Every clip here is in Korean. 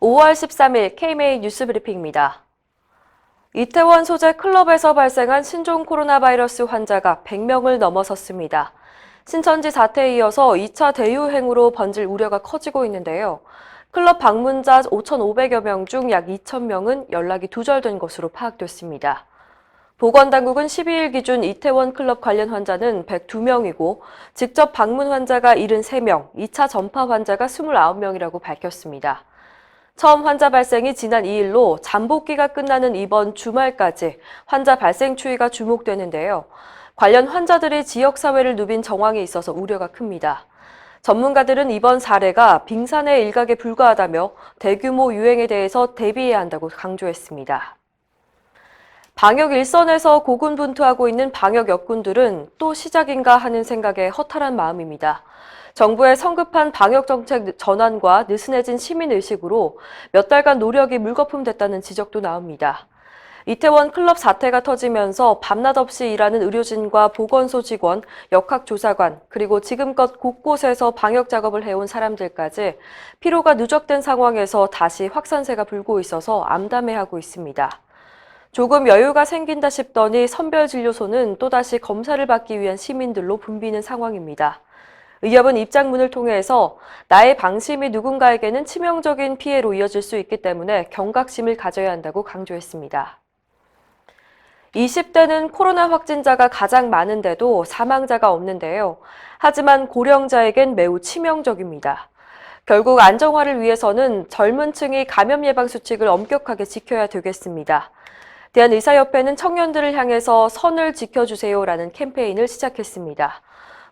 5월 13일 KMA 뉴스브리핑입니다. 이태원 소재 클럽에서 발생한 신종 코로나 바이러스 환자가 100명을 넘어섰습니다. 신천지 사태에 이어서 2차 대유행으로 번질 우려가 커지고 있는데요. 클럽 방문자 5,500여 명 중 약 2,000명은 연락이 두절된 것으로 파악됐습니다. 보건당국은 12일 기준 이태원 클럽 관련 환자는 102명이고 직접 방문 환자가 73명, 2차 전파 환자가 29명이라고 밝혔습니다. 처음 환자 발생이 지난 2일로 잠복기가 끝나는 이번 주말까지 환자 발생 추이가 주목되는데요. 관련 환자들이 지역사회를 누빈 정황이 있어서 우려가 큽니다. 전문가들은 이번 사례가 빙산의 일각에 불과하다며 대규모 유행에 대해서 대비해야 한다고 강조했습니다. 방역 일선에서 고군분투하고 있는 방역 역군들은 또 시작인가 하는 생각에 허탈한 마음입니다. 정부의 성급한 방역정책 전환과 느슨해진 시민의식으로 몇 달간 노력이 물거품됐다는 지적도 나옵니다. 이태원 클럽 사태가 터지면서 밤낮 없이 일하는 의료진과 보건소 직원, 역학조사관, 그리고 지금껏 곳곳에서 방역 작업을 해온 사람들까지 피로가 누적된 상황에서 다시 확산세가 불고 있어서 암담해하고 있습니다. 조금 여유가 생긴다 싶더니 선별진료소는 또다시 검사를 받기 위한 시민들로 붐비는 상황입니다. 의협은 입장문을 통해서 나의 방심이 누군가에게는 치명적인 피해로 이어질 수 있기 때문에 경각심을 가져야 한다고 강조했습니다. 20대는 코로나 확진자가 가장 많은데도 사망자가 없는데요. 하지만 고령자에겐 매우 치명적입니다. 결국 안정화를 위해서는 젊은 층이 감염 예방 수칙을 엄격하게 지켜야 되겠습니다. 대한의사협회는 청년들을 향해서 선을 지켜주세요라는 캠페인을 시작했습니다.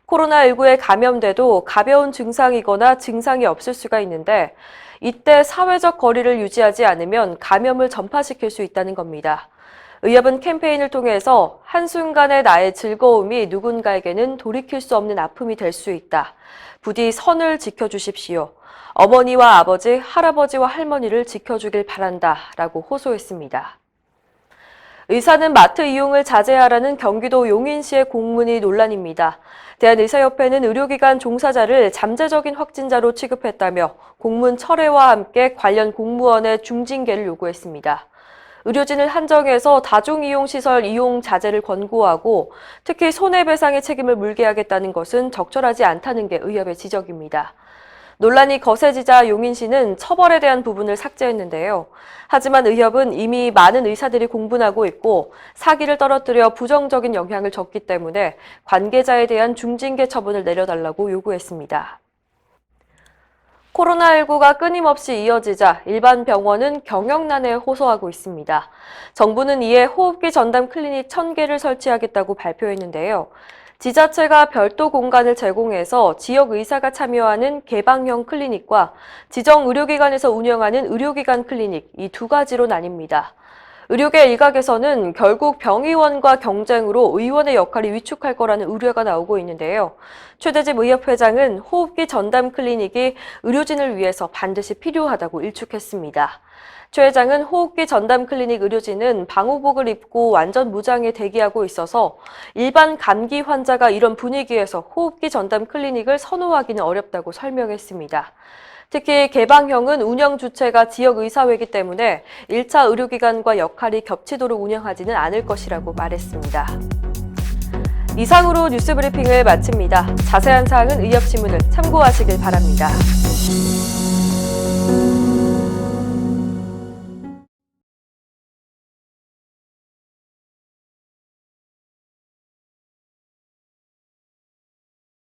코로나19에 감염돼도 가벼운 증상이거나 증상이 없을 수가 있는데 이때 사회적 거리를 유지하지 않으면 감염을 전파시킬 수 있다는 겁니다. 의협은 캠페인을 통해서 한순간의 나의 즐거움이 누군가에게는 돌이킬 수 없는 아픔이 될 수 있다. 부디 선을 지켜주십시오. 어머니와 아버지, 할아버지와 할머니를 지켜주길 바란다. 라고 호소했습니다. 의사는 마트 이용을 자제하라는 경기도 용인시의 공문이 논란입니다. 대한의사협회는 의료기관 종사자를 잠재적인 확진자로 취급했다며 공문 철회와 함께 관련 공무원의 중징계를 요구했습니다. 의료진을 한정해서 다중이용시설 이용 자제를 권고하고 특히 손해배상의 책임을 물게 하겠다는 것은 적절하지 않다는 게 의협의 지적입니다. 논란이 거세지자 용인시는 처벌에 대한 부분을 삭제했는데요. 하지만 의협은 이미 많은 의사들이 공분하고 있고 사기를 떨어뜨려 부정적인 영향을 줬기 때문에 관계자에 대한 중징계 처분을 내려달라고 요구했습니다. 코로나19가 끊임없이 이어지자 일반 병원은 경영난에 호소하고 있습니다. 정부는 이에 호흡기 전담 클리닉 1,000개를 설치하겠다고 발표했는데요. 지자체가 별도 공간을 제공해서 지역 의사가 참여하는 개방형 클리닉과 지정 의료기관에서 운영하는 의료기관 클리닉 이 두 가지로 나뉩니다. 의료계 일각에서는 결국 병의원과 경쟁으로 의원의 역할이 위축할 거라는 우려가 나오고 있는데요. 최대집 의협 회장은 호흡기 전담 클리닉이 의료진을 위해서 반드시 필요하다고 일축했습니다. 최 회장은 호흡기 전담 클리닉 의료진은 방호복을 입고 완전 무장에 대기하고 있어서 일반 감기 환자가 이런 분위기에서 호흡기 전담 클리닉을 선호하기는 어렵다고 설명했습니다. 특히 개방형은 운영 주체가 지역의사회이기 때문에 1차 의료기관과 역할이 겹치도록 운영하지는 않을 것이라고 말했습니다. 이상으로 뉴스브리핑을 마칩니다. 자세한 사항은 의협신문을 참고하시길 바랍니다.